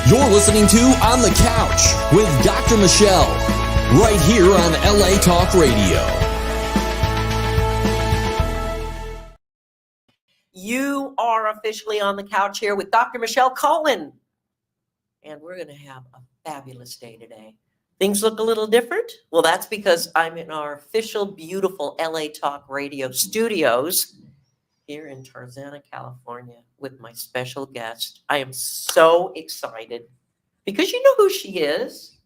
You're listening to On the Couch with Dr. Michelle, right here on LA Talk Radio. You are officially on the couch here with Dr. Michelle Cohen. And we're going to have a fabulous day today. Things look a little different? Well, that's because I'm in our official, beautiful LA Talk Radio studios here in Tarzana, California, with my special guest. I am so excited because you know who she is.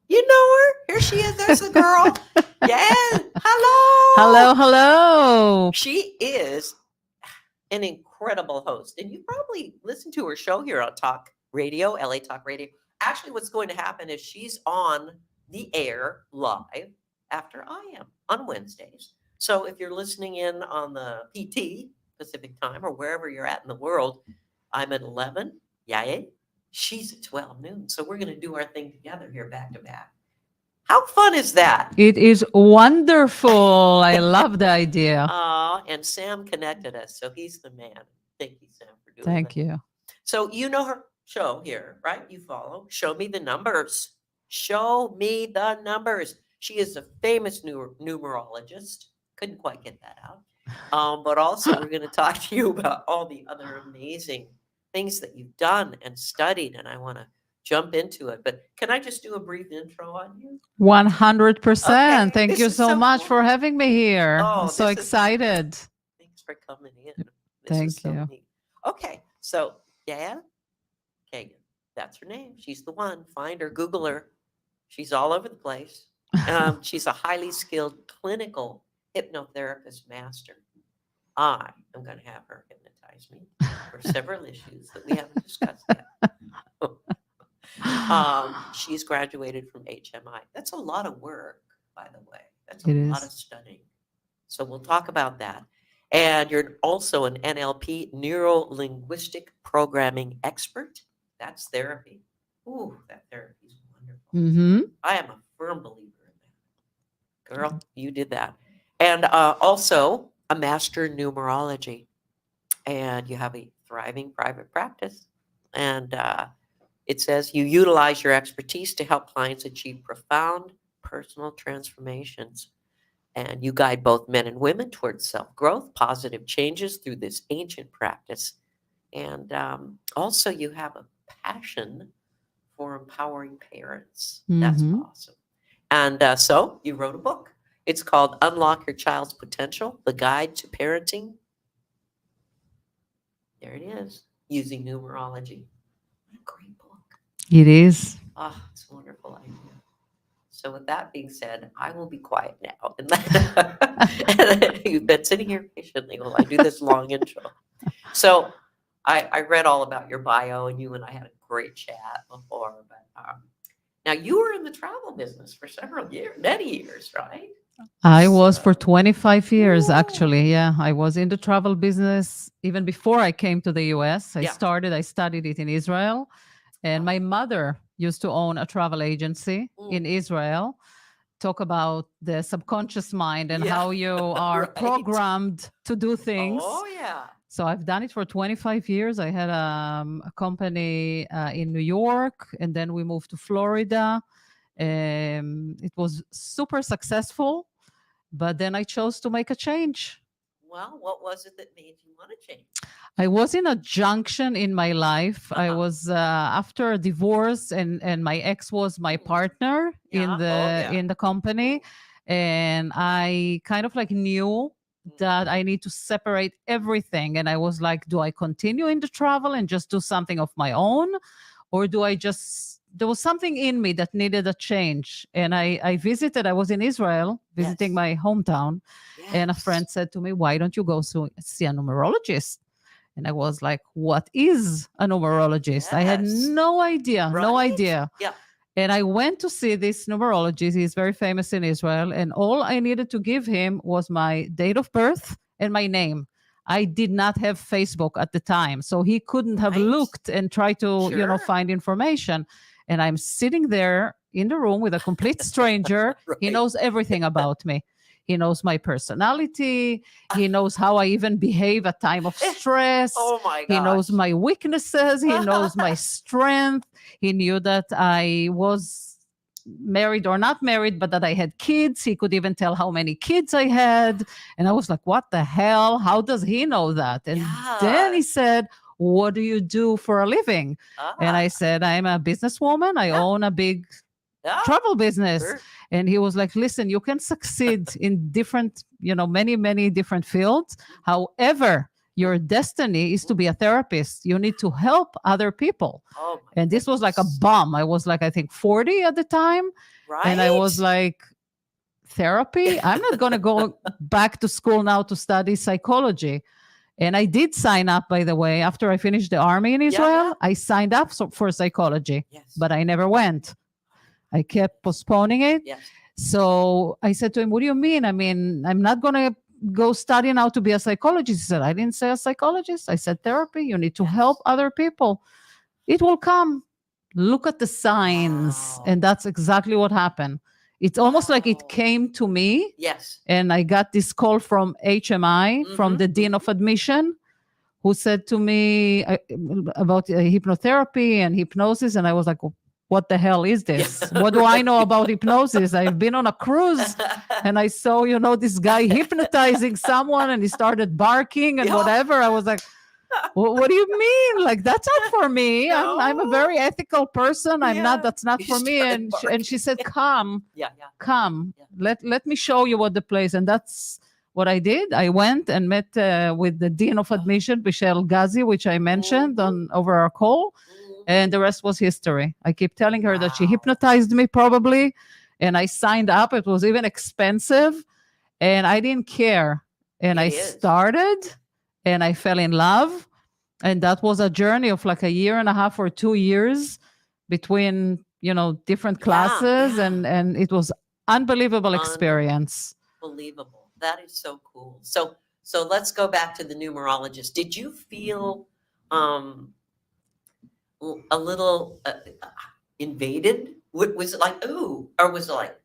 You know her. Here she is. There's the girl. Yeah. Hello. Hello. She is an incredible host. And you probably listened to her show here on Talk Radio, LA Talk Radio. Actually, what's going to happen is she's on the air live after I am on Wednesdays. So if you're listening in on the PT, Pacific time, or wherever you're at in the world, I'm at 11. Yay. She's at 12 noon. So we're going to do our thing together here back to back. How fun is that? It is wonderful. I love the idea. And Sam connected us. So he's the man. Thank you, Sam, for doing Thank that. you. So you know her show here, right? You follow. Show Me the Numbers. Show Me the Numbers. She is a famous numerologist. Couldn't quite get that out. But also we're going to talk to you about all the other amazing things that you've done and studied. And I want to jump into it. But can I just do a brief intro on you? 100%. Okay, Thank this you is so so much cool. for having me here. Oh, I'm so this is- excited. Thanks for coming in. This Thank is so you. neat. Okay. So, yeah, Kagan. That's her name. She's the one. Find her, Google her. She's all over the place. She's a highly skilled clinical hypnotherapist master. I am going to have her hypnotize me for several issues that we haven't discussed yet. She's graduated from HMI. That's a lot of work, by the way. That's a It lot is. of studying. So we'll talk about that. And you're also an NLP, neuro-linguistic programming expert. That's therapy. Ooh, that therapy is wonderful. Mm-hmm. I am a firm believer in that. Girl, you did that. And also a master in numerology. And you have a thriving private practice. And it says you utilize your expertise to help clients achieve profound personal transformations. And you guide both men and women towards self-growth, positive changes through this ancient practice. And also you have a passion for empowering parents. That's Mhm. awesome. And so you wrote a book. It's called Unlock Your Child's Potential, The Guide to Parenting. There it is, using numerology. What a great book. It is. Ah, it's a wonderful idea. So with that being said, I will be quiet now. And you've been sitting here patiently while I do this long intro. So I read all about your bio, and you and I had a great chat before. But now you were in the travel business for several years, many years, right? I was for So- 25 years, Ooh. actually. Yeah, I was in the travel business even before I came to the US. I Yeah. studied it in Israel. And my mother used to own a travel agency in Israel. Talk about the subconscious mind and Yeah. how you are Right. programmed to do things. Oh, yeah. So I've done it for 25 years. I had a company in New York, and then we moved to Florida. It was super successful, but then I chose to make a change. Well, what was it that made you want to change? I was in a junction in my life. I Uh-huh. was after a divorce, and my ex was my partner Yeah. in Oh, the yeah. in the company, and I kind of like knew that I need to separate everything. And I was like, do I continue in the travel and just do something of my own, or do I just? There was something in me that needed a change, and I visited. I was in Israel visiting Yes. my hometown. And a Yes. friend said to me, why don't you go see a numerologist? And I was like, what is a numerologist? I had Yes. no idea, no Right? idea. Yeah. And I went to see this numerologist. He's very famous in Israel. And all I needed to give him was my date of birth and my name. I did not have Facebook at the time. So he couldn't have Right. looked and tried to, Sure. find information. And I'm sitting there in the room with a complete stranger. He Right. knows everything about me. He knows my personality. He knows how I even behave at time of stress. Oh my He knows gosh. my weaknesses. He knows my strength. He knew that I was married or not married, but that I had kids. He could even tell how many kids I had. And I was like, what the hell? How does he know that? And then he Yeah. said, what do you do for a living? And I said, I'm a businesswoman. I Yeah. own a big Yeah. travel business. Sure. And he was like, listen, you can succeed in different, many, many different fields. However, your destiny is to be a therapist. You need to help other people. Oh my And this was like a goodness. bomb. I was like, I think 40 at the time. Right. And I was like, therapy? I'm not going to go back to school now to study psychology. And I did sign up, by the way, after I finished the army in Israel. yeah. I signed up for psychology, Yes. but I never went. I kept postponing it. Yes. So I said to him, what do you mean? I mean, I'm not going to go study now to be a psychologist. He said, I didn't say a psychologist. I said therapy. You need to Yes. help other people. It will come. Look at the signs. Wow. And that's exactly what happened. It's almost like it Wow. came to me. Yes. And I got this call from HMI, from Mhm, the dean of admission, who said to me about hypnotherapy and hypnosis. And I was like, what the hell is this? What do I know about hypnosis? I've been on a cruise and I saw, this guy hypnotizing someone and he started barking and Yeah. whatever. I was like, what do you mean? Like, that's not for me. I'm a No. very ethical person. I'm Yeah. not, that's not You for me. started And she said, come, Yeah. come, Yeah. let me show you what the place. And that's what I did. I went and met with the dean of admission, Michelle Ghazi, which I mentioned on over our call. And the rest was history. I keep telling her that she Wow. hypnotized me probably. And I signed up. It was even expensive. And I didn't care. And I It is. started and I fell in love. And that was a journey of like a year and a half or 2 years between, different classes. yeah. And it was unbelievable experience. Unbelievable. That is so cool. So let's go back to the numerologist. Did you feel a little invaded? Was it like, ooh, or was it like,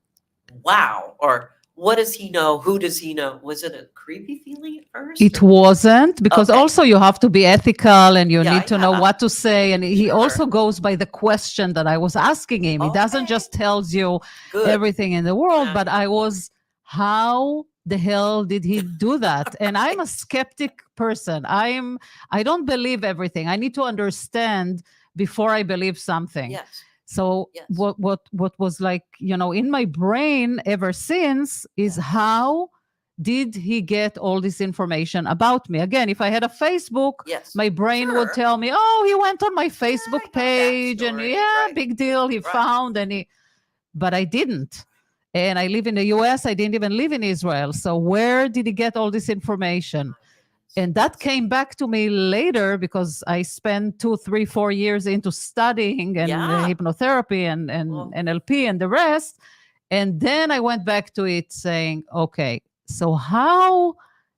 wow, or what does he know? Who does he know? Was it a creepy feeling at first? It wasn't, because Okay. also you have to be ethical and you Yeah, need to know yeah. what to say. And he Sure. also goes by the question that I was asking him. He doesn't Okay. just tells you Good. everything in the world, Yeah, but yeah. I was, how the hell did he do that? And I'm a skeptic person. I don't believe everything. I need to understand before I believe something. Yes. So Yes. what was like, in my brain ever since is Yes. how did he get all this information about me? Again, if I had a Facebook, Yes. my brain would Sure. tell me, oh, he went on my I Facebook got that page and story. yeah, Right. big deal. He Right. found but I didn't. And I live in the US. I didn't even live in Israel. So where did he get all this information? And that came back to me later because I spent 2, 3, 4 years into studying and Yeah. hypnotherapy and Well- NLP and the rest. And then I went back to it saying, okay, so how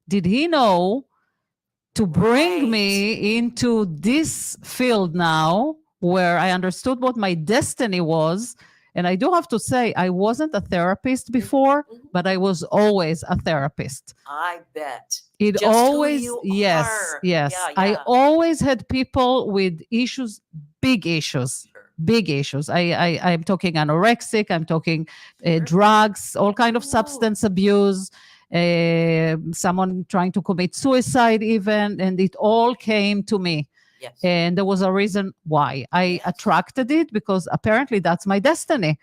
did he know to bring me into this field now where I understood what my destiny was? And I do have to say, I wasn't a therapist before, Mhm. but I was always a therapist. I bet. It Just who always, you yes, are. yes. Yeah, I yeah. always had people with issues, big issues, Sure. big issues. I'm talking anorexic, I'm talking Sure. drugs, all kind of Ooh. substance abuse, someone trying to commit suicide even, and it all came to me. Yes. And there was a reason why I Yes. attracted it, because apparently that's my destiny.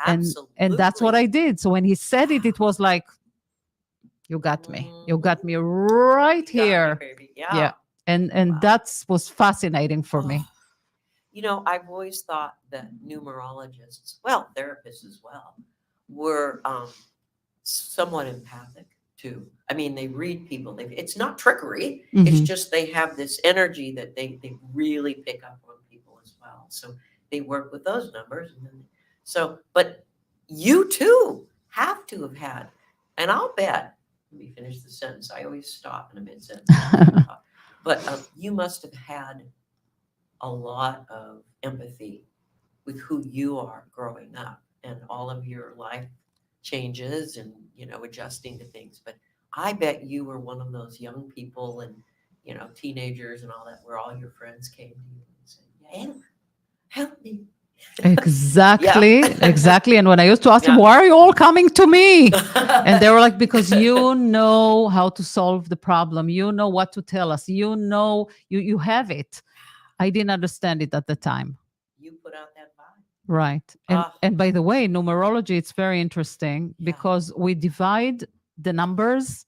Absolutely. And that's what I did. So when he said it, it was like, you got me. You got me right You got me, here. baby. Yeah. Yeah. And Wow. that was fascinating for me. I've always thought that numerologists, well, therapists as well, were somewhat empathic too. I mean, they read people. It's not trickery. It's Mhm. just they have this energy that they really pick up on people as well. So they work with those numbers. But you too have to have had, and I'll bet, let me finish the sentence. I always stop in a mid-sentence. But you must have had a lot of empathy with who you are growing up and all of your life changes and, adjusting to things. But I bet you were one of those young people and, teenagers and all that, where all your friends came to you and said, Anna, help me. Exactly, Yeah. exactly. And when I used to ask them, Yeah. why are you all coming to me? And they were like, because you know how to solve the problem. You know what to tell us. You know, you have it. I didn't understand it at the time. You put out that vibe. Right. And Ah. and by the way, numerology, it's very interesting Yeah. because we divide the numbers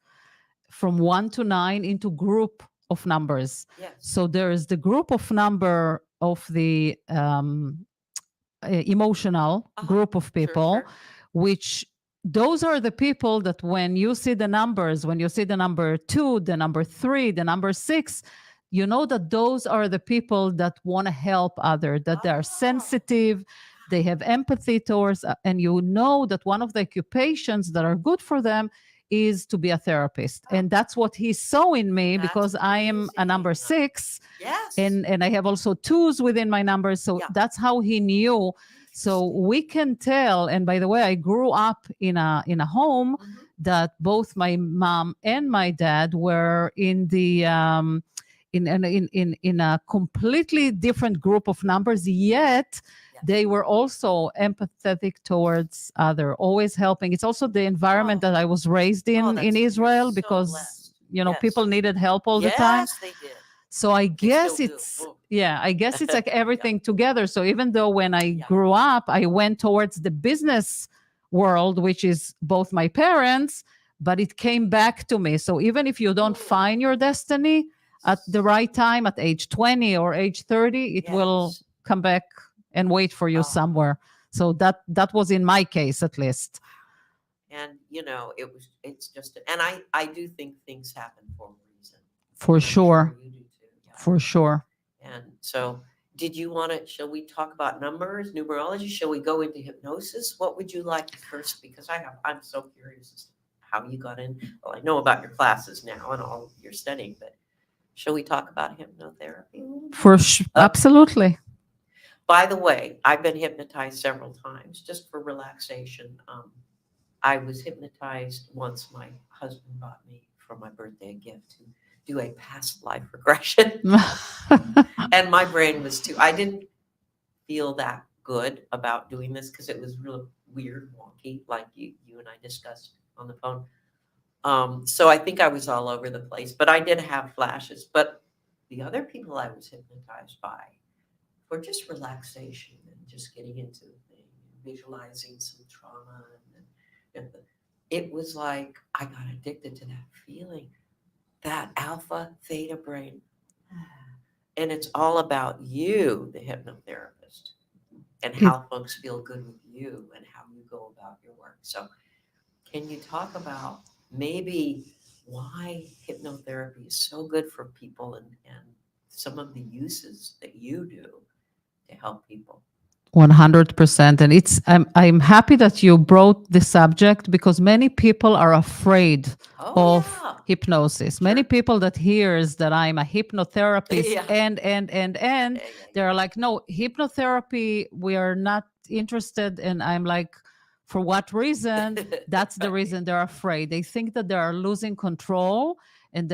from 1 to 9 into group of numbers. Yes. So there is the group of number of the emotional group of Sure, people, sure. which those are the people that when you see the numbers, when you see the number 2, the number 3, the number 6, you know that those are the people that want to help others, that they are Oh. sensitive, they have empathy towards, and you know that one of the occupations that are good for them is to be a therapist. And that's what he saw in me That's because I am a number amazing. 6 Yes. and I have also 2s within my numbers. So Yeah. that's how he knew. So we can tell. And by the way, I grew up in a home Mhm. that both my mom and my dad were in the in a completely different group of numbers, yet Yes. they were also empathetic towards other, always helping. It's also the environment Oh. that I was raised in You're Israel so because blessed. Yes. Yes. People needed help all the time. Yes, they did. So I guess still do. it's Oh. I guess it's like Yeah. everything together. So even though when I Yeah. grew up, I went towards the business world, which is both my parents, but it came back to me. So even if you don't find your destiny at the right time, at age 20 or age 30, it will Yes. come back and wait for you Oh. somewhere. So that was in my case, at least. And it's just, and I do think things happen for a reason. For I'm sure. you do too. Yeah. For sure. And so, shall we talk about numbers, numerology? Shall we go into hypnosis? What would you like first? Because I'm so curious as to how you got in. Well, I know about your classes now and all your studying, but shall we talk about hypnotherapy? Absolutely. By the way, I've been hypnotized several times just for relaxation. I was hypnotized once. My husband bought me for my birthday a gift to do a past life regression. And my brain was I didn't feel that good about doing this because it was really weird, wonky, like you and I discussed on the phone. So I think I was all over the place, but I did have flashes. But the other people I was hypnotized by for just relaxation and just getting into the thing, visualizing some trauma. And it was like I got addicted to that feeling, that alpha theta brain. And it's all about you, the hypnotherapist, and how folks feel good with you and how you go about your work. So can you talk about maybe why hypnotherapy is so good for people and some of the uses that you do to help people? 100%. And I'm happy that you brought the subject because many people are afraid of hypnosis. Sure. Many people that hears that I'm a hypnotherapist Yeah. and they're like, no, hypnotherapy, we are not interested. And I'm like, for what reason? That's the reason they're afraid. They think that they are losing control and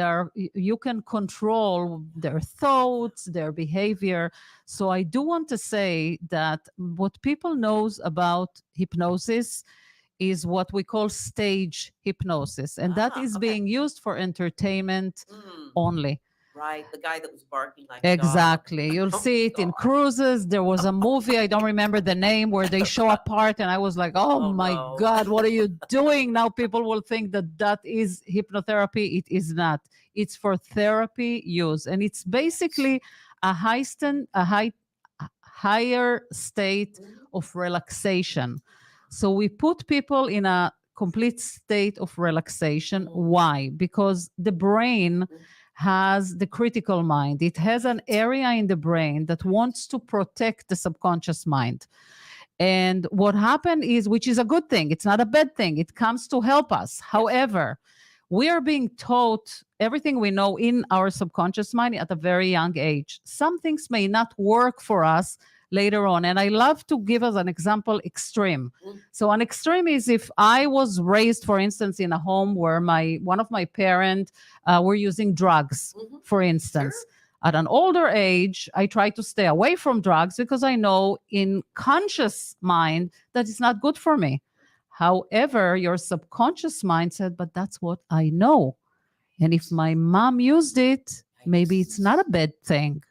you can control their thoughts, their behavior. So I do want to say that what people knows about hypnosis is what we call stage hypnosis, and that is Okay. being used for entertainment only. Right, the guy that was barking like a dog. Exactly. You'll see it in cruises. There was a movie, I don't remember the name, where they show a part, and I was like, oh my no. God, what are you doing? Now people will think that is hypnotherapy. It is not. It's for therapy use, and it's basically a higher state of relaxation. So we put people in a complete state of relaxation. Why? Because the brain has the critical mind. It has an area in the brain that wants to protect the subconscious mind. And what happened is, which is a good thing, it's not a bad thing, it comes to help us. However, we are being taught everything we know in our subconscious mind at a very young age. Some things may not work for us later on. And I love to give as an example extreme. Mm. So an extreme is if I was raised, for instance, in a home where one of my parents were using drugs, Mhm. for instance. Sure. At an older age, I try to stay away from drugs because I know in conscious mind that it's not good for me. However, your subconscious mind said, but that's what I know. And if my mom used it, maybe it's not a bad thing.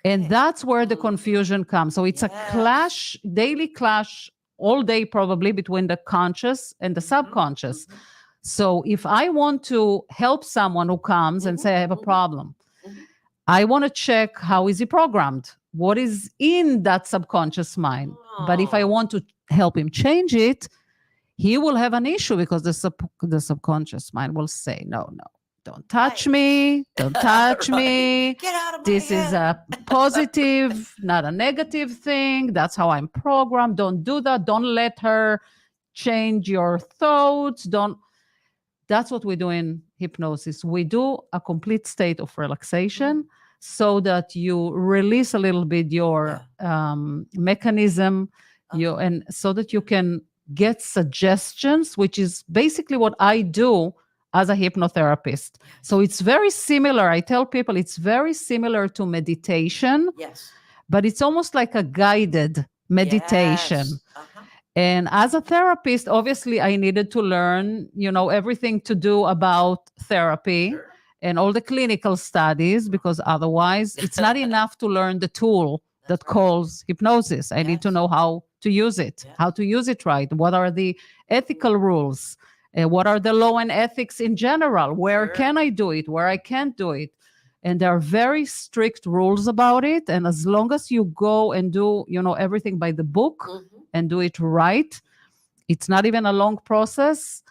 And Okay. that's where the Mm. confusion comes. So it's a Yes. clash, daily clash, all day probably between the conscious and the Mhm. subconscious. Mhm. So if I want to help someone who comes and Mhm. say, I have a Mhm. problem, Mhm. I want to check how is he programmed? What is in that subconscious mind? But if I Oh. want to help him change it, he will have an issue because the subconscious mind will say, no, don't touch Right. me, don't touch Right. me. Get out of my This is head. a positive, not a negative thing. That's how I'm programmed. Don't do that. Don't let her change your thoughts. That's what we do in hypnosis. We do a complete state of relaxation so that you release a little bit your mechanism, and so that you can get suggestions, which is basically what I do as a hypnotherapist. So it's very similar. I tell people it's very similar to meditation, Yes. but it's almost like a guided meditation. Yes. Uh-huh. And as a therapist, obviously, I needed to learn, everything to do about therapy Sure. and all the clinical studies, because otherwise it's not enough to learn the tool That's that right. calls hypnosis. I need to Yes. know how to use it, Yeah. how to use it right. What are the ethical rules? What are the law and ethics in general? Where Sure. can I do it? Where I can't do it? And there are very strict rules about it. And as long as you go and do, everything by the book, Mhm. and do it right, it's not even a long process.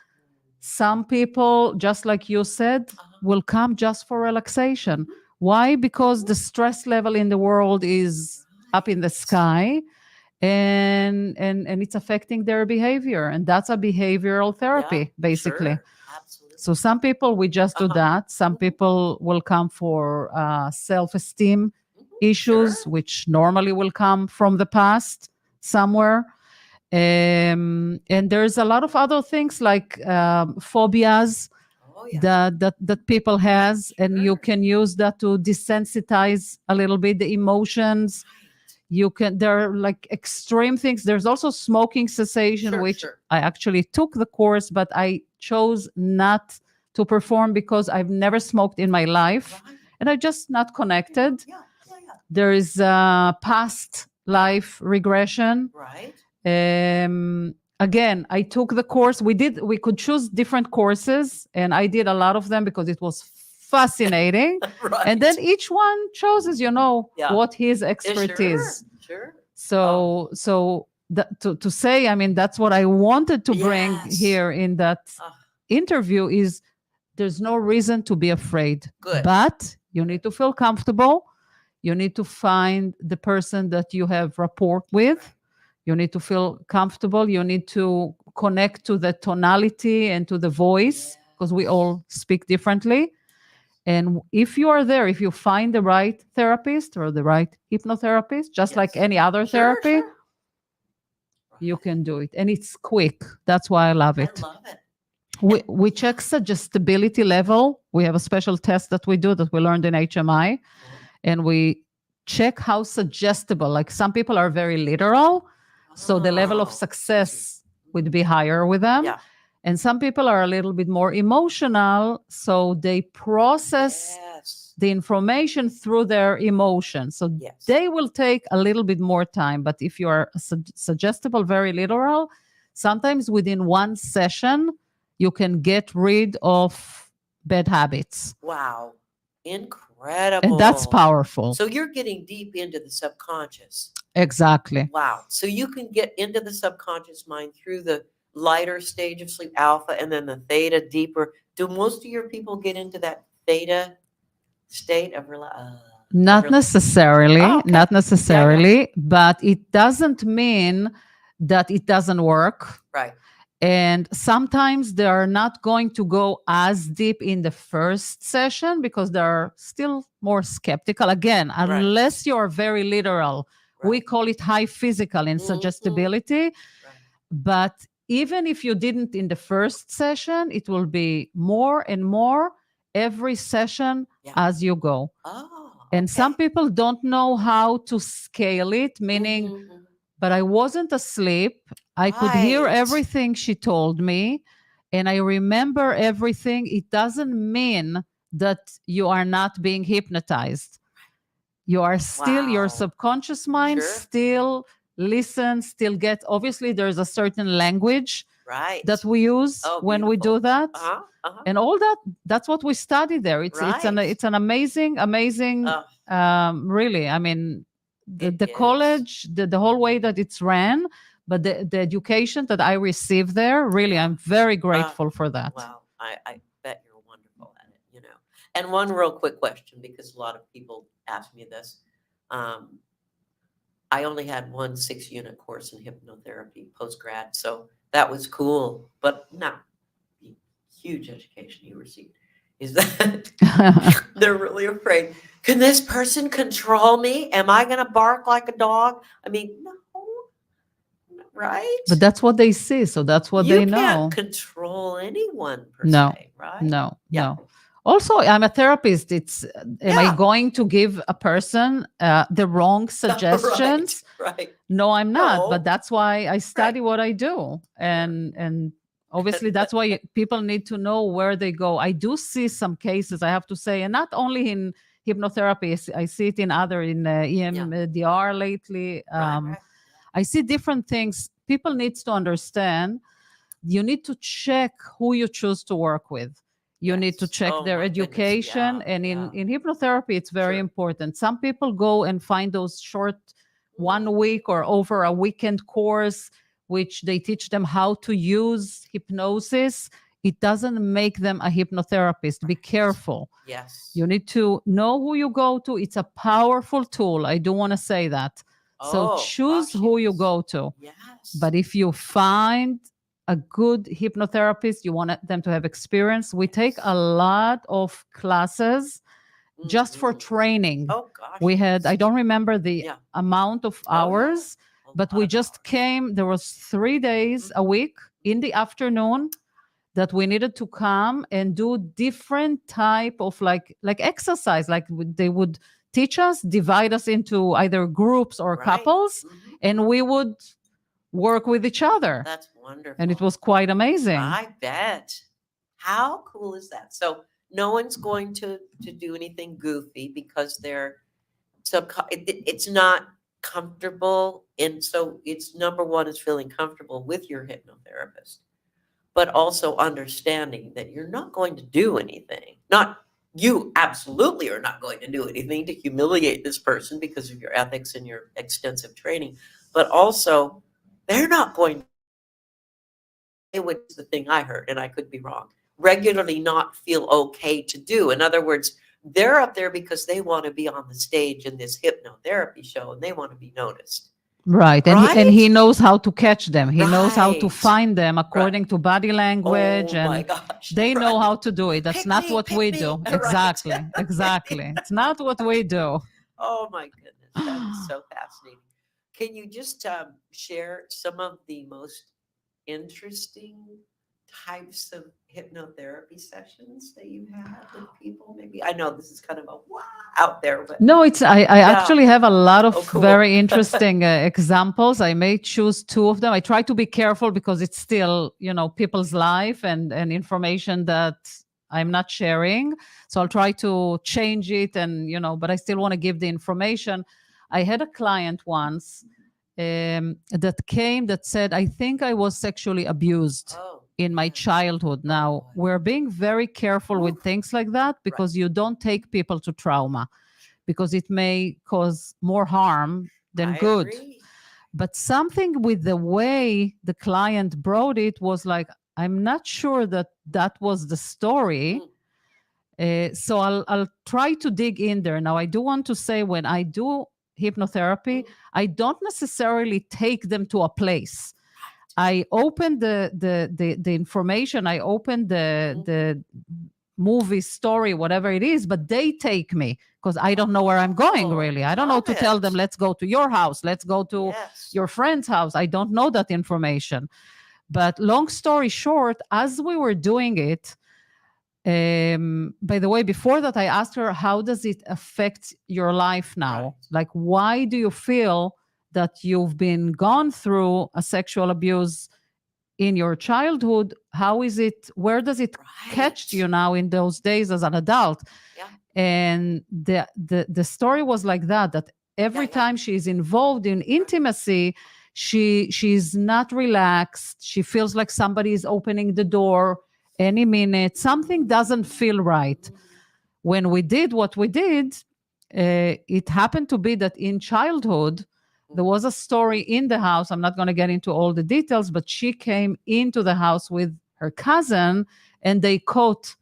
Some people, just like you said, will come just for relaxation. Why? Because the stress level in the world is up in the sky, and it's affecting their behavior, and that's a behavioral therapy, Yeah, basically. sure. Absolutely. So some people, we just do Uh-huh. that. Some Mhm. people will come for self-esteem Mhm. issues, Sure. which normally will come from the past somewhere. And there's a lot of other things like phobias Oh, yeah. that people has, and you Sure. can use that to desensitize a little bit the emotions. Right. There are like extreme things. There's also smoking cessation, Sure, which sure. I actually took the course, but I chose not to perform because I've never smoked in my life, Right. and I just not connected. Yeah. There is past life regression. Right. Again, I took the course. We could choose different courses, and I did a lot of them because it was fascinating. Right. And then each one chooses, Yeah. what his Yeah, expertise. Sure. So to say, I mean, that's what I wanted to bring Yes. here in that Ah. interview is there's no reason to be afraid. Good. But you need to feel comfortable. You need to find the person that you have rapport with. You need to feel comfortable. You need to connect to the tonality and to the voice, because we all speak differently. And if you are there, if you find the right therapist or the right hypnotherapist, just like Yes. any other Sure, therapy, sure. you can do it. And it's quick. That's why I love it. I love it. We check suggestibility level. We have a special test that we do that we learned in HMI, and we check how suggestible. Like some people are very literal, so the level of Oh. success would be higher with them. Yeah. And some people are a little bit more emotional, so they process Yes. the information through their emotions. So Yes. they will take a little bit more time. But if you are suggestible, very literal, sometimes within one session, you can get rid of bad habits. Wow. Incredible. And that's powerful. So you're getting deep into the subconscious. Exactly. Wow. So you can get into the subconscious mind through the lighter stage of sleep, alpha, and then the theta deeper. Do most of your people get into that theta state of Not necessarily, Oh, okay. not necessarily, but it doesn't mean that it doesn't work. Right. And sometimes they are not going to go as deep in the first session because they're still more skeptical. Again, unless you're very literal We Right. call it high physical and Mhm. suggestibility. Right. But even if you didn't in the first session, it will be more and more every session Yeah. as you go. Oh, And some okay. people don't know how to scale it, meaning, Mhm, mhm. but I wasn't asleep. I could hear Right. everything she told me, and I remember everything. It doesn't mean that you are not being hypnotized. You are still, your Wow. subconscious mind Sure. still listens, still get, obviously, there's a certain language Right. that we use Oh, when we do beautiful. that. Uh-huh. Uh-huh. And all that, that's what we study there. It's Right. it's an amazing really, I mean, It the is. college, the whole way that it's ran, but the education that I received there, really, Yeah. I'm very grateful for that. Wow. I bet you're wonderful at it, you know. And one real quick question, because a lot of people ask me this. I only had one 6-unit course in hypnotherapy post-grad, so that was cool, but not the huge education you received. Is that they're really afraid. Can this person control me? Am I going to bark like a dog? I mean, no, right? But that's what they see, so that's what you they know. can't control anyone per No. se, right? No, Yeah. no. Also, I'm a therapist. It's am I Yeah. going to give a person the wrong suggestions? Right. No, I'm not. No. But that's why I study what I do, and obviously that's why people need to know where they go. I do see some cases, I have to say, and not only in hypnotherapy. I see it in other in EMDR lately. Right. I see different things. People needs to understand. You need to check who you choose to work with. You need to Yes. check Oh, their my goodness. education. Yeah, And yeah. in hypnotherapy, it's very Sure. important. Some people go and find those short 1 week or over a weekend course, which they teach them how to use hypnosis. It doesn't make them a hypnotherapist. Be careful. Yes. You need to know who you go to. It's a powerful tool. I do want to say that. So Oh, choose gosh, who you yes. go to. Yes. But if you find a good hypnotherapist, you want them to have experience. We take a lot of classes just for Mhm. training. Oh, gosh. We had, I yes. don't remember the Yeah. amount of Oh, yeah. hours, A but lot we of just hours. came, there was 3 days a Mhm. week in the afternoon that we needed to come and do different type of like exercise. Like they would teach us, divide us into either groups or Right. couples, Mhm. and we would work with each other. That's wonderful. And it was quite amazing. I bet. How cool is that? So no one's going to do anything goofy because they're it's not comfortable. And so it's number one is feeling comfortable with your hypnotherapist, but also understanding that you're not going to do anything. Not you absolutely are not going to do anything to humiliate this person because of your ethics and your extensive training, but also they're not going which is the thing I heard, and I could be wrong, regularly not feel okay to do. In other words, they're up there because they want to be on the stage in this hypnotherapy show and they want to be noticed. Right. And he knows how to catch them. He knows how to Right. find them according to body language. Oh And my gosh. they know Right. how to do it. That's Pick not me, what pick we me. do. Right. Exactly. Okay. Exactly. It's not what we do. Oh my goodness. That is so fascinating. Can you just share some of the most interesting types of hypnotherapy sessions that you had with people? Maybe I know this is kind of a wow out there, but No, it's I actually have a lot of cool. very interesting examples. I may choose 2 of them. I try to be careful because it's still, people's life and information that I'm not sharing. So I'll try to change it and, but I still want to give the information. I had a client once that came that said, I think I was sexually abused in my childhood. Now, we're being very careful with things like that because you don't take people to trauma because it may cause more harm than good. Agree. But something with the way the client brought it was like, I'm not sure that was the story. So I'll try to dig in there. Now, I do want to say when I do hypnotherapy, I don't necessarily take them to a place. I open the information. I open the movie, story, whatever it is, but they take me because I don't know where I'm going Oh, really. I don't know love to tell them, it. let's go to your house, let's go to Yes. your friend's house. I don't know that information. But long story short, as we were doing it, by the way, before that, I asked her, how does it affect your life now? Right. Like, why do you feel that you've been gone through a sexual abuse in your childhood? How is it, where does it catch Right. you now in those days as an adult? Yeah. And the story was like that every Yeah. time she is involved in intimacy, she's not relaxed. She feels like somebody is opening the door any minute. Something doesn't feel right. When we did what we did, it happened to be that in childhood, there was a story in the house. I'm not going to get into all the details, but she came into the house with her cousin and they caught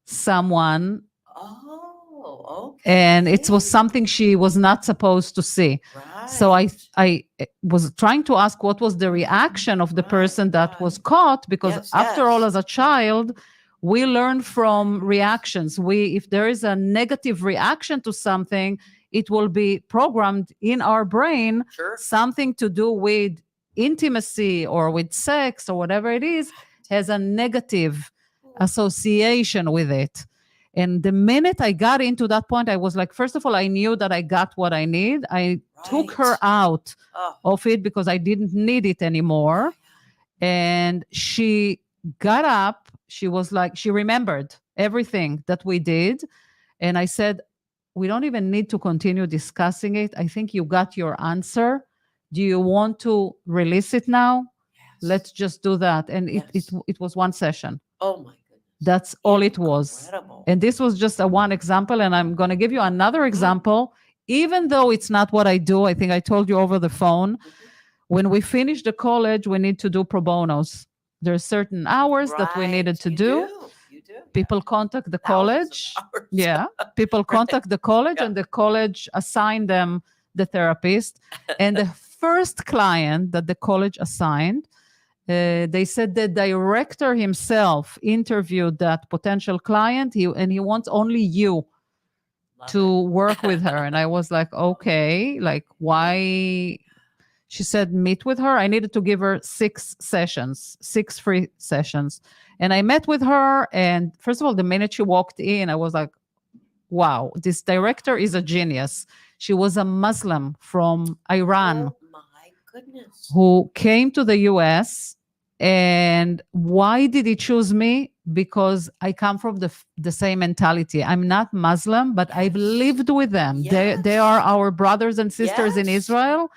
someone, Oh, okay. and it was something she was not supposed to see. Right. So I was trying to ask what was the reaction of the Right, person that was right. caught, because Yes, after all, yes. as a child, we learn from reactions. If there is a negative reaction to something, it will be programmed in our brain, Sure. something to do with intimacy or with sex or whatever it is, has a negative association with it. And the minute I got into that point, I was like, first of all, I knew that I got what I need. I took her Right. out Oh, of it because I didn't need it anymore. And she got up. She was like, she remembered everything that we did. And I said, we don't even need to continue discussing it. I think you got your answer. Do you want to release it now? yes. Let's just do that. And Yes. it was one session. Oh my goodness. That's all it was. Incredible. And this was just a one example. And I'm going to give you another example, even though it's not what I do. I think I told you over the phone. When we finish the college, we need to do pro bonos. There are certain hours that we needed Right, to you do. You do. People contact the Thousands college. of hours. Yeah. People contact the college Yeah. and the college assign them the therapist. And the first client that the college assigned, they said the director himself interviewed that potential client, and he wants only you Love to it. work with her. And I was like, okay, like why? She said, meet with her. I needed to give her 6 sessions, 6 free sessions. And I met with her. And first of all, the minute she walked in, I was like, wow, this director is a genius. She was a Muslim from Iran Oh my goodness. who came to the US. And why did he choose me? Because I come from the same mentality. I'm not Muslim, but I've Yes. lived with them. They Yes. are our brothers and sisters in Yes. Israel.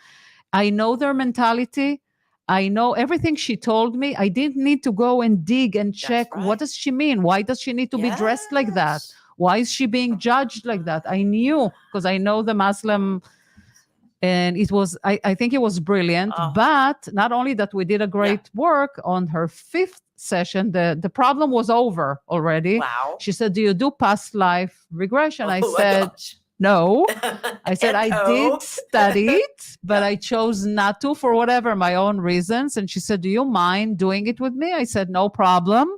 I know their mentality. I know everything she told me. I didn't need to go and dig and check. right. What does she mean? Why does she need to be dressed like that? Yes. Why is she being judged like that? I knew because I know the Muslim. And it was, I think it was brilliant. Oh. But not only that, we did a great work on her 5th session. The problem was over already. Wow. She said, do you do past life regression? I Oh my said, gosh. no. I said, I No. did study it, but I chose not to for whatever my own reasons. And she said, do you mind doing it with me? I said, no problem.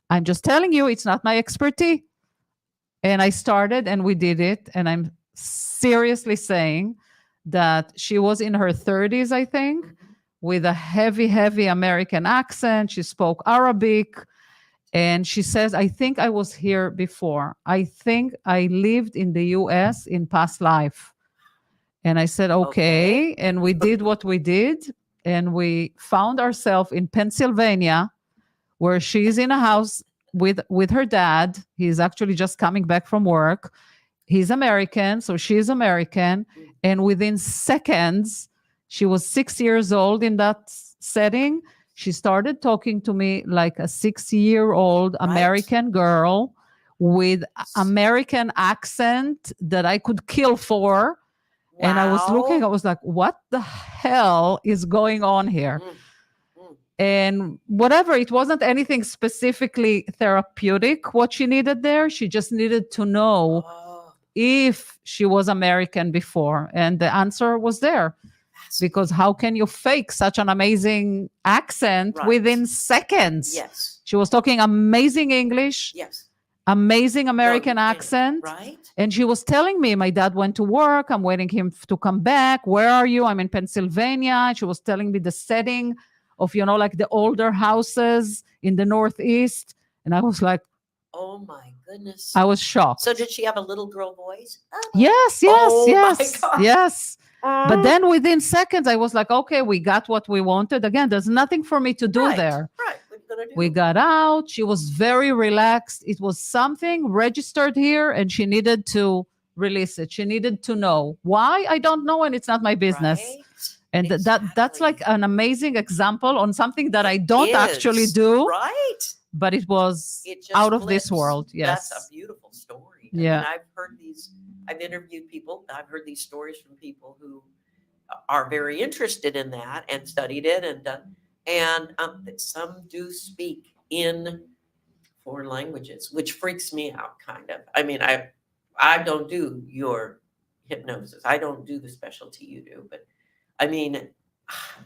I'm just telling you, it's not my expertise. And I started and we did it. And I'm seriously saying that she was in her 30s, I think, with a heavy American accent. She spoke Arabic. And she says, I think I was here before. I think I lived in the US in past life. And I said, okay. And we did what we did. And we found ourselves in Pennsylvania, where she's in a house with her dad. He's actually just coming back from work. He's American, so she's American. And within seconds, she was 6 years old in that setting. She started talking to me like a 6-year-old American girl with American accent that I could kill for. Wow. And I was looking, I was like, what the hell is going on here? And whatever, it wasn't anything specifically therapeutic, what she needed there. She just needed to know if she was American before. And the answer was there. Because how can you fake such an amazing accent within seconds? Yes. She was talking amazing English. Yes. amazing No, American you can't, accent. right? And she was telling me, my dad went to work. I'm waiting him to come back. Where are you? I'm in Pennsylvania. She was telling me the setting of, like the older houses in the Northeast. And I was like, Oh my goodness. I was shocked. So did she have a little girl voice? Yes, Oh my yes, God. yes. But then within seconds, I was like, okay, we got what we wanted. Again, there's nothing for me to do Right, there. Right. What are you gonna do? We got out. She was very relaxed. It was something registered here, and she needed to release it. She needed to know why. I don't know, and it's not my business. Right? And that's like Exactly. an amazing example on something that I don't It actually is, do, Right. but it was It just out of this flips. world. That's Yes. a beautiful story. Yeah. I've interviewed people. I've heard these stories from people who are very interested in that and studied it and done. And that some do speak in foreign languages, which freaks me out kind of. I mean, I don't do your hypnosis. I don't do the specialty you do, but I mean,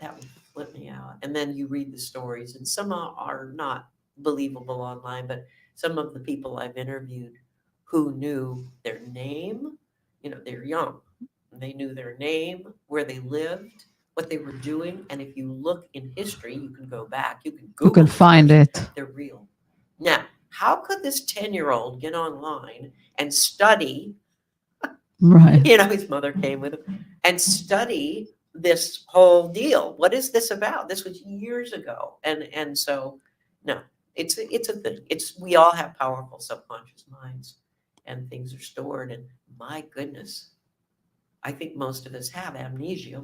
that would flip me out. And then you read the stories, and some are not believable online, but some of the people I've interviewed who knew their name, they're young. They knew their name, where they lived, what they were doing. And if you look in history, you can go back, you can Google You can this find person. it. They're real. Now, how could this 10-year-old get online and study? Right. His mother came with him and study this whole deal. What is this about? This was years ago. And so, no, it's a thing. We all have powerful subconscious minds, and things are stored. And my goodness, I think most of us have amnesia.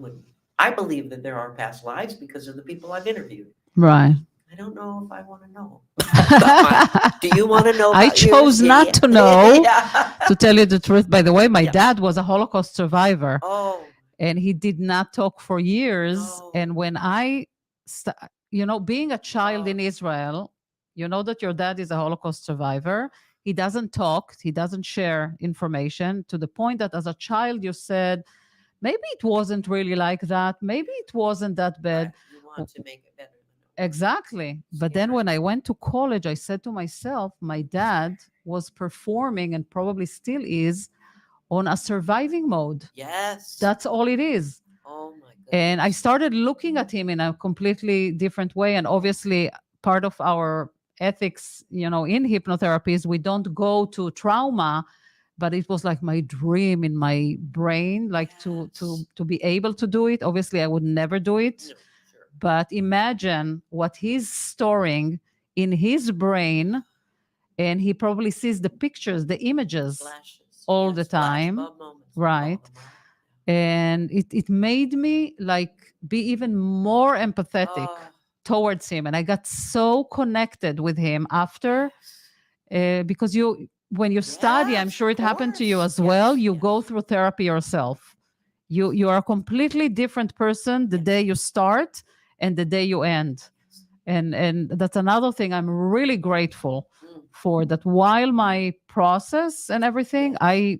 I believe that there are past lives because of the people I've interviewed. Right. I don't know if I want to know. Do you want to know? I about chose yours? not to know. Yeah. To tell you the truth, by the way, my Yeah. dad was a Holocaust survivor, Oh, and he did not talk for years. No. And when being a child in Israel, you know that your dad is a Holocaust survivor. He doesn't talk, he doesn't share information, to the point that as a child you said, maybe it wasn't really like that. Maybe it wasn't that bad. right. You want to make it better. Exactly. But then Yeah. when I went to college, I said to myself, my dad was performing, and probably still is, on a surviving mode. Yes. That's all it is. Oh my goodness. And I started looking at him in a completely different way. And obviously, part of our ethics, in hypnotherapy is we don't go to trauma, but it was like my dream in my brain, like to be able to do it. Obviously, I would never do it. No, sure. But imagine what he's storing in his brain, and he probably sees the pictures, the images, Flashes. all the time. flashbulb moments. Right. Oh, and it made me like be even more empathetic Oh, towards him, and I got so connected with him after, because when you study, I'm Yes, sure it of happened to you course. as well. Yes, You yes. go through therapy yourself. You are a completely different person the Yes. day you start and the day you end. And that's another thing I'm really grateful Mm. for, that while my process and everything, Yes. I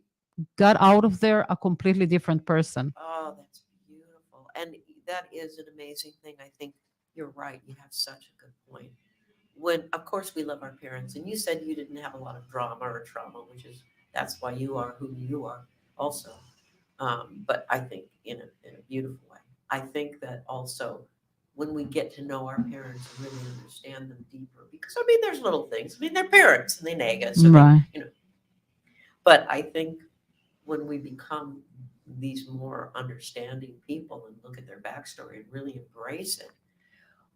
got out of there a completely different person. Oh, that's beautiful. And that is an amazing thing. I think you're right. You have such a good point. Of course, we love our parents, and you said you didn't have a lot of drama or trauma, that's why you are who you are also. But I think in a beautiful way. I think that also when we get to know our parents and really understand them deeper, because there's little things. They're parents and they nag us. So Right. But I think when we become these more understanding people and look at their backstory and really embrace it,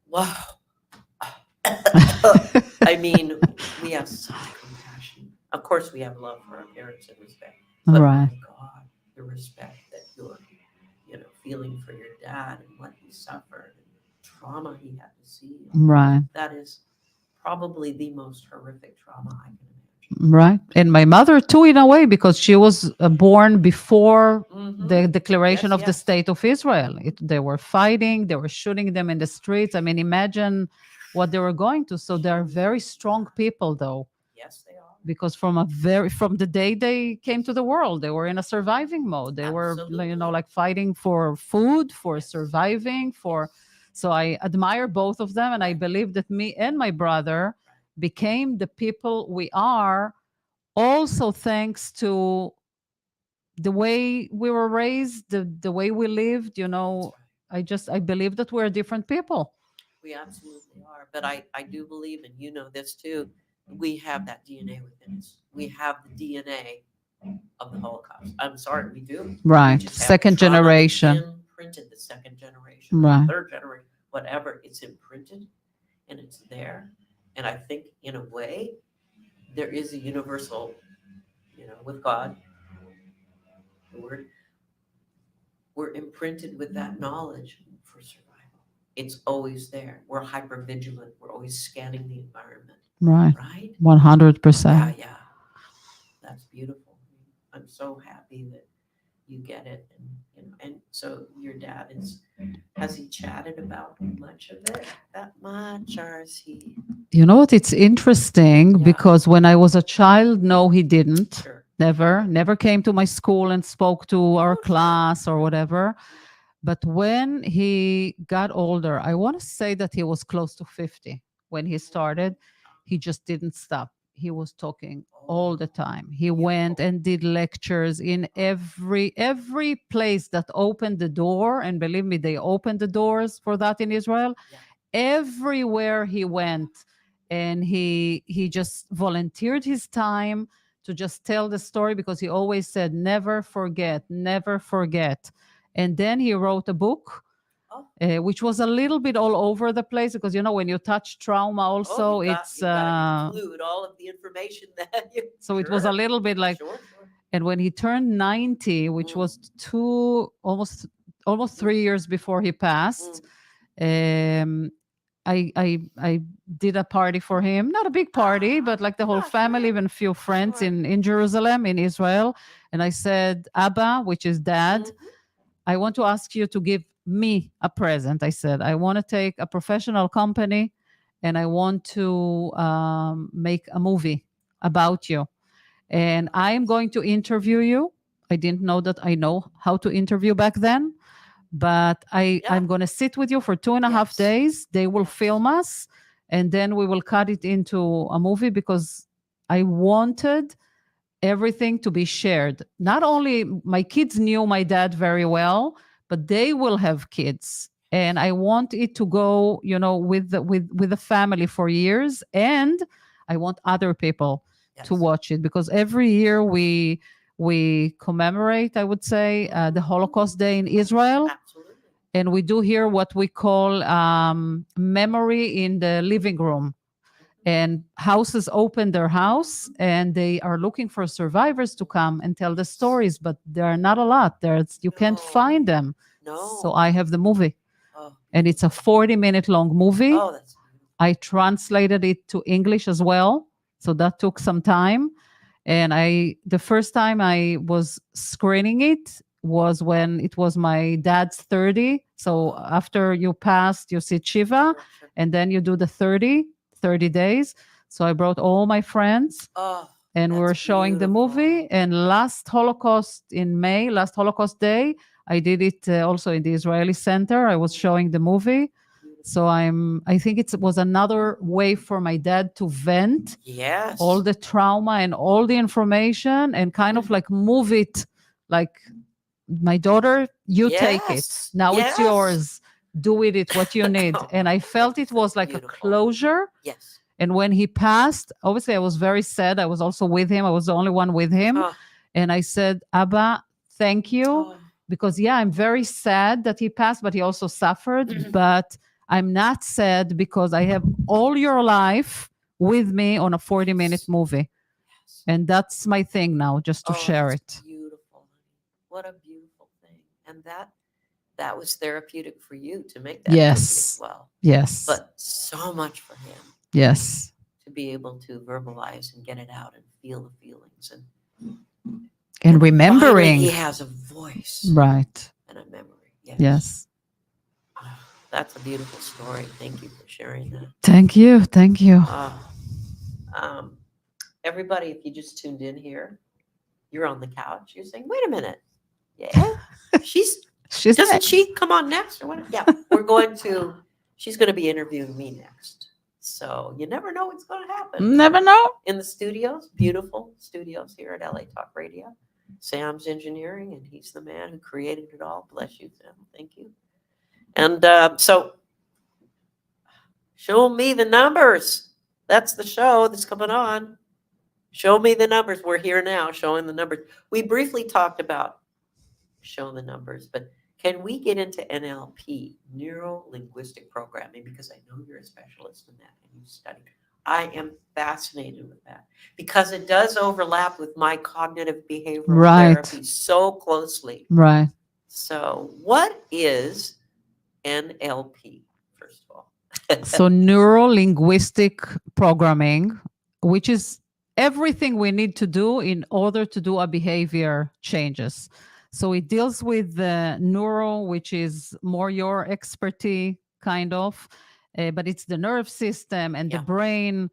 wow. We have such compassion. Of course, we have love for our parents and respect. But Right. my God, the respect that you're, feeling for your dad and what he suffered and the trauma he had to see. Right. That is probably the most horrific trauma I can imagine. Right. And my mother too, in a way, because she was born before Mhm. the declaration Yes, of the yes. state of Israel. They were fighting, they were shooting them in the streets. Imagine what they were going to. So they're very strong people, though, Yes, they are. because from the day they came to the world, they were in a surviving mode. They were, Absolutely. like fighting for food, for Yes. surviving, so I admire both of them, and I believe that me and my brother became the people we are also thanks to the way we were raised, the way we lived, I believe that we're different people. We absolutely are. But I do believe, and you know this too, we have that DNA within us. We have the DNA of the Holocaust. I'm sorry, we do. We Right. just have Second trauma that's generation. imprinted, the second generation, Right. the third generation, whatever. It's imprinted and it's there. And I think in a way, there is a universal, with God, the word, we're imprinted with that knowledge for survival. It's always there. We're hyper vigilant. We're always scanning the environment, Right. right? 100%. Yeah. That's beautiful. I'm so happy that you get it. And so your dad has he chatted about much of it? That much, or is he? You know what? It's interesting Yeah. because when I was a child, no, he didn't. Sure. Never came to my school and spoke to our Oh, sure. class or whatever. But when he got older, I want to say that he was close to 50 when he started. He just didn't stop. He was talking all the time. He went and did lectures in every place that opened the door. And believe me, they opened the doors for that in Israel. Yeah. Everywhere he went, and he just volunteered his time to just tell the story, because he always said, never forget, never forget. And then he wrote a book, which was a little bit all over the place, because when you touch trauma also, you it's gotta include all of the information that you. so it was a little bit like. Sure. And when he turned 90, which was almost 3 years before he passed, I did a party for him, not a big party, but like the whole family, even a few friends in Jerusalem, in Israel. And I said, Abba, which is dad, I want to ask you to give me a present. I said, I want to take a professional company and I want to make a movie about you. And I'm going to interview you. I didn't know that I know how to interview back then, but I'm going to sit with you for 2.5 days. They will film us, and then we will cut it into a movie, because I wanted everything to be shared. Not only my kids knew my dad very well, but they will have kids. And I want it to go, with the family for years. And I want other people to watch it, because every year we commemorate, I would say, the Holocaust Day in Israel. Absolutely. And we do here what we call memory in the living room. And houses open their house and they are looking for survivors to come and tell the stories, but there are not a lot. You can't find them. No. So I have the movie. And it's a 40-minute long movie. Oh, that's beautiful. I translated it to English as well. So that took some time. And the first time I was screening it was when it was my dad's 30. So after you passed, you sit Shiva, and then you do the 30 days. So I brought all my friends, and we were showing the movie. And last Holocaust Day, I did it also in the Israeli Center. I was showing the movie. So I think it was another way for my dad to vent all the trauma and all the information, and kind of like move it, like, my daughter, you take it. Now it's yours. Do with it what you need. And I felt it was like a closure. Yes. And when he passed, obviously I was very sad. I was also with him. I was the only one with him. And I said, Abba, thank you. Because I'm very sad that he passed, but he also suffered. But I'm not sad because I have all your life with me on a 40-minute movie. And that's my thing now, just to share it. Beautiful. What a beautiful thing. And that was therapeutic for you to make that movie as well. Yes. But so much for him. Yes. To be able to verbalize and get it out and feel the feelings and remembering. He has a voice. Right. And a memory. Yes. That's a beautiful story. Thank you for sharing that. Thank you. Everybody, if you just tuned in here, you're on the couch. You're saying, wait a minute. Yeah. Doesn't she come on next or what? Yeah. She's going to be interviewing me next. So you never know what's going to happen. Never know. In the studios, beautiful studios here at LA Talk Radio. Sam's engineering, and he's the man who created it all. Bless you, Sam. Thank you. And so, show me the numbers. That's the show that's coming on. Show me the numbers. We're here now showing the numbers. We briefly talked about showing the numbers, but can we get into NLP, neuro-linguistic programming? Because I know you're a specialist in that and you studied. I am fascinated with that because it does overlap with my cognitive behavioral Right. therapy so closely. Right. So, what is NLP, first of all? So neuro-linguistic programming, which is everything we need to do in order to do a behavior changes. So it deals with the neuro, which is more your expertise, kind of, but it's the nerve system and Yeah. the brain.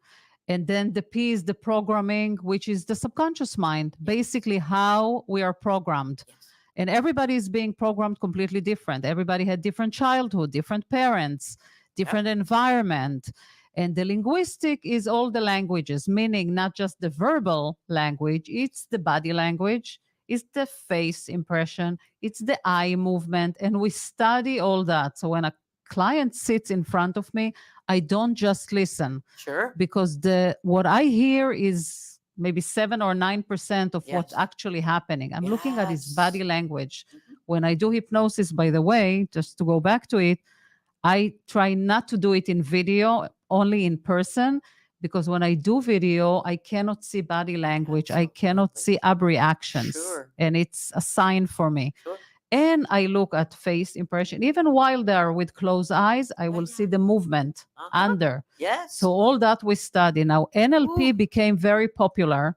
And then the P is the programming, which is the subconscious mind, basically how we are programmed. Yes. And everybody is being programmed completely different. Everybody had different childhood, different parents, different environment. And the linguistic is all the languages, meaning not just the verbal language, it's the body language, it's the face impression, it's the eye movement. And we study all that. So when a client sits in front of me, I don't just listen, Sure. because what I hear is maybe 7 or 9% of what's Yes. actually happening. I'm looking at his Yes. body language. Mhm. When I do hypnosis, by the way, just to go back to it, I try not to do it in video, only in person, because when I do video, I cannot see body language. I cannot Absolutely. see ab reactions. Sure. And it's a sign for me. Sure. And I look at face impression. Even while they're with closed eyes, I will see the movement Uh-huh. under. Yes. So all that we study. Now, NLP Ooh. became very popular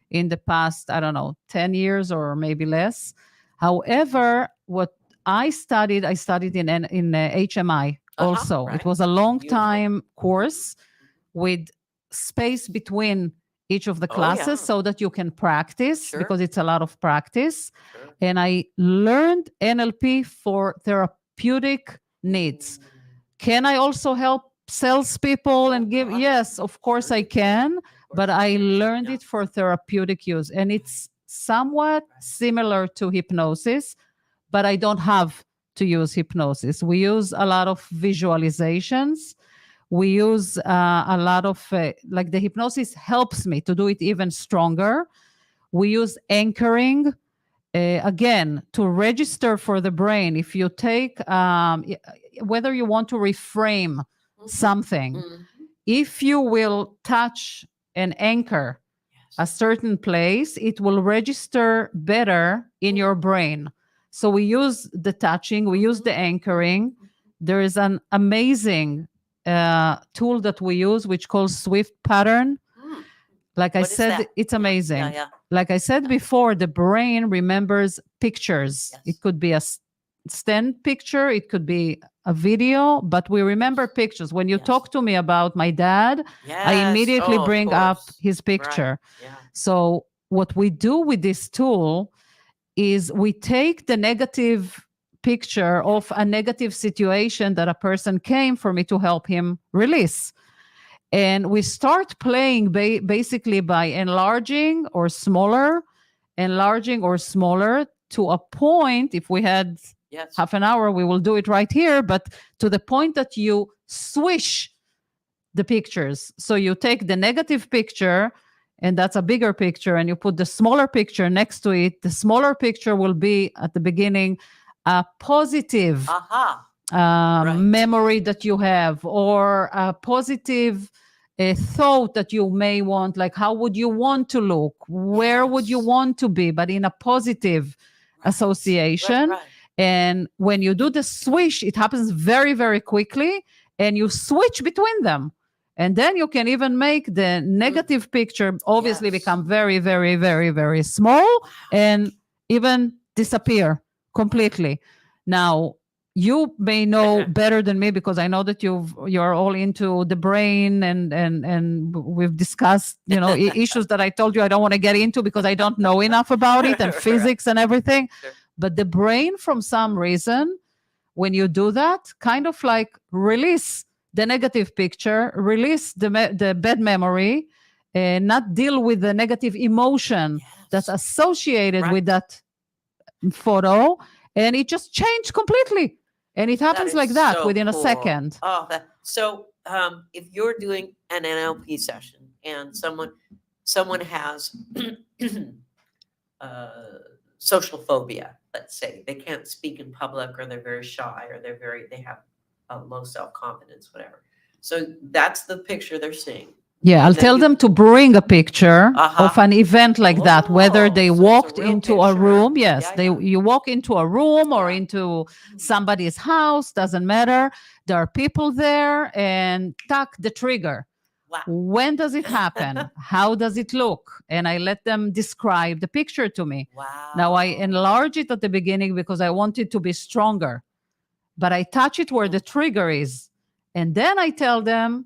in the past, I don't know, 10 years or maybe less. However, what I studied in HMI also. right. It was a long Beautiful. time course with space between each of the Oh, classes yeah. so that you can practice, Sure. because it's a lot of practice. Sure. And I learned NLP for therapeutic needs. Can I also help salespeople and give? Yes, of course I can, but I learned Yeah. it for therapeutic use. And it's somewhat similar to hypnosis, but I don't have to use hypnosis. We use a lot of visualizations. We use a lot of, like the hypnosis helps me to do it even stronger. We use anchoring. Again, to register for the brain, if you take, whether you want to reframe Mhm. something, Mhm. if you will touch and anchor a Yes. certain place, it will register better in your brain. So we use the touching, we use the anchoring. There is an amazing tool that we use, which calls Swift Pattern. Mm. Like I What is said, that? it's Yeah, amazing. Yeah, yeah. Like I said before, the brain remembers pictures. Yes. It could be a stand picture, it could be a video, but we remember pictures. When you Yes. talk to me about my dad, I Yes. immediately Oh, of bring up course. his picture. Yeah. So what we do with this tool is we take the negative picture of a negative situation that a person came for me to help him release. And we start playing basically by enlarging or smaller to a point. If we had Yes. half an hour, we will do it right here, but to the point that you swish the pictures. So you take the negative picture, and that's a bigger picture, and you put the smaller picture next to it. The smaller picture will be at the beginning a positive Aha. Right. memory that you have, or a positive thought that you may want, like how would you want to look, where would you Yes. want to be, but in a positive association. Right. And when you do the swish, it happens very, very quickly, and you switch between them. And then you can even make the negative picture obviously Yes. become very, very, very, very small and even disappear completely. Now, you may know better than me, because I know that you're all into the brain, and we've discussed, issues that I told you I don't want to get into because I don't know enough about it, and Right. physics and everything. Sure. But the brain, from some reason, when you do that, kind of like release the negative picture, release the bad memory, and not deal with the negative emotion that's Yes. associated Right. with that photo, and it just changed completely. And it That happens is like that so within a cool. second. Oh, so if you're doing an NLP session and someone has uh, social phobia, let's say they can't speak in public, or they're very shy, or they have a low self-confidence, whatever. So that's the picture they're seeing. Yeah, I'll And then tell you- them to bring a picture Uh-huh. of an event like that, whether Oh, they so it's a walked real into a picture. room. Yes, Yeah, they yeah. you walk into a room or Yeah. into somebody's house, doesn't matter. There are people there, and tuck the trigger. Wow. When does it happen? How does it look? And I let them describe the picture to me. Wow. Now I enlarge it at the beginning because I want it to be stronger, but I touch it where the trigger is. And then I tell them,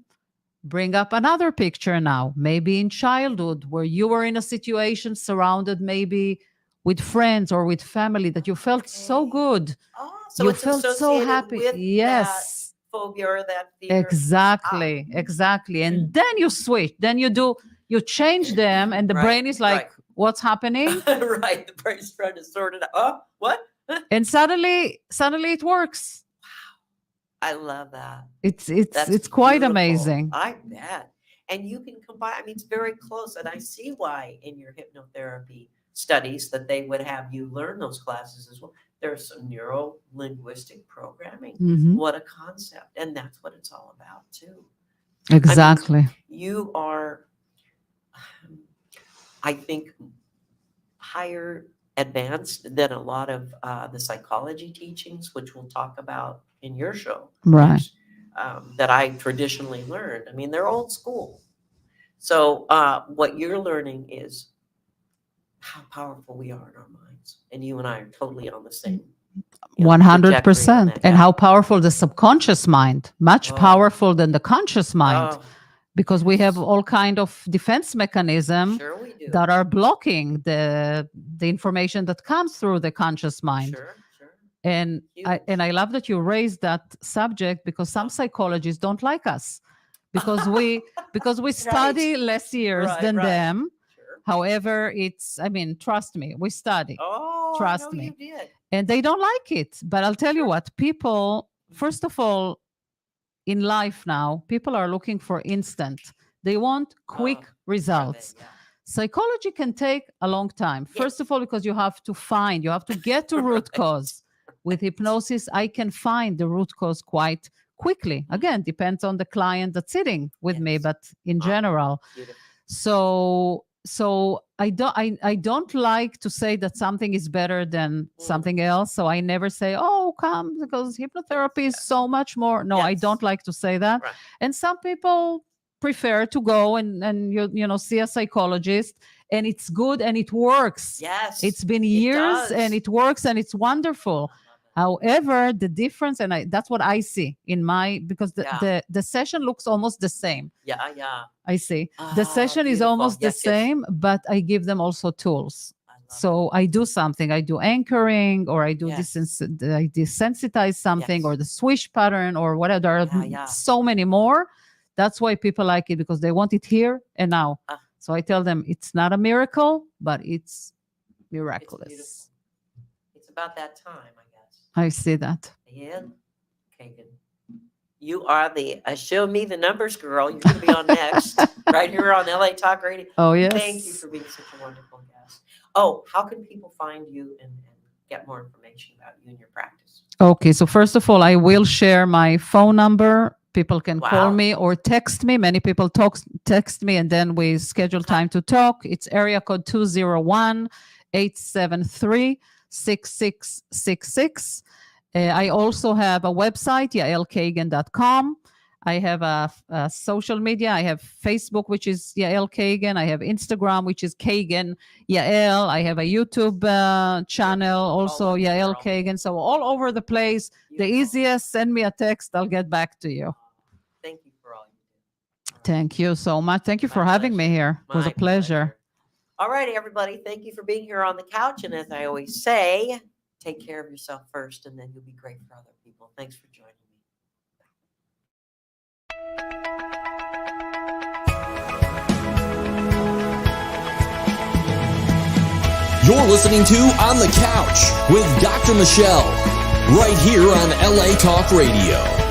bring up another picture now, maybe in childhood where you were in a situation surrounded maybe with friends or with family that you felt so Okay. good. Oh, so You it's felt so associated happy. with Yes. that phobia or that fear. Exactly. Exactly. And then you switch. Then you change them, and the Right, brain is like, right. what's happening? Right. The brain's trying to sort it out. Oh, what? And suddenly it works. I love that. It's That's quite beautiful. amazing. I bet. And you can combine, I mean, it's very close. And I see why in your hypnotherapy studies that they would have you learn those classes as well. There's some neuro linguistic programming. Mhm. What a concept. And that's what it's all about, too. Exactly. You are, I think, higher advanced than a lot of the psychology teachings, which we'll talk about in your show. Right. next, that I traditionally learned. I mean, they're old school. So what you're learning is how powerful we are in our minds. And you and I are totally on the same. 100%. that, And yeah. how powerful the subconscious mind, much Oh. powerful than the conscious mind, Oh, because we have yes. all kind of defense mechanism Sure we do. that are blocking the information that comes through the conscious mind. Sure, sure. And Huge. I love that you raised that subject, because some psychologists don't like us because we study less years Right, than right. them. Sure. However, trust me, we study. Oh, Trust I know me. you did. And they don't like it. But I'll tell you Sure. what, people, first of all, in life now, people are looking for instant. They want quick Are results. they? Yeah. Psychology can take a long time. First Yes. of all, because you have to get to root Right. cause. With hypnosis, I can find the root cause quite quickly. Again, depends on the client that's sitting with me, Yes. but in Ah. general. Beautiful. So I don't like to say that something is better than something else. So I never say, oh, come, because hypnotherapy is Yes. so much more. No, I Yes. don't like to say that. Right. And some people prefer to go and see a psychologist, and it's good and it works. Yes. It's been it years does. and it works and it's wonderful. I love that. However, the difference, and that's what I see in because Yeah. the session looks almost the same. Yeah, yeah. I see. The Ah, session is beautiful. almost the Yes, yes. same, but I give them also tools. I love So I do something. I do anchoring, or I do Yes. I desensitize something, Yes. or the swish pattern, or whatever. There are Yeah, yeah. so many more. That's why people like it, because they want it here and now. Ah. So I tell them it's not a miracle, but it's It's miraculous. beautiful. It's about that time, I guess. I see that. Yeah. Kagan. You are the show me the numbers girl. You're going to be on next, right here on LA Talk Radio. Oh, yes. Thank you for being such a wonderful guest. Oh, how can people find you and get more information about you and your practice? Okay, so first of all, I will share my phone number. People can call Wow. me or text me. Many people text me, and then we schedule time to talk. It's area code 201-873-6666. I also have a website, yaelkagan.com. I have a social media. I have Facebook, which is Yael Kagan. I have Instagram, which is Kagan Yael. I have a YouTube channel, also over, Yael girl. Kagan. So all over the place. The Beautiful. easiest, send me a text. I'll get back to you. Thank you for all you do. All right. Thank you so much. Thank you My for having me pleasure. here. It was a My pleasure. All righty, everybody. Thank you for being here on the couch. And as I always say, take care of yourself first, and then you'll be great for other people. Thanks for joining. You're listening to On the Couch with Dr. Michelle, right here on LA Talk Radio.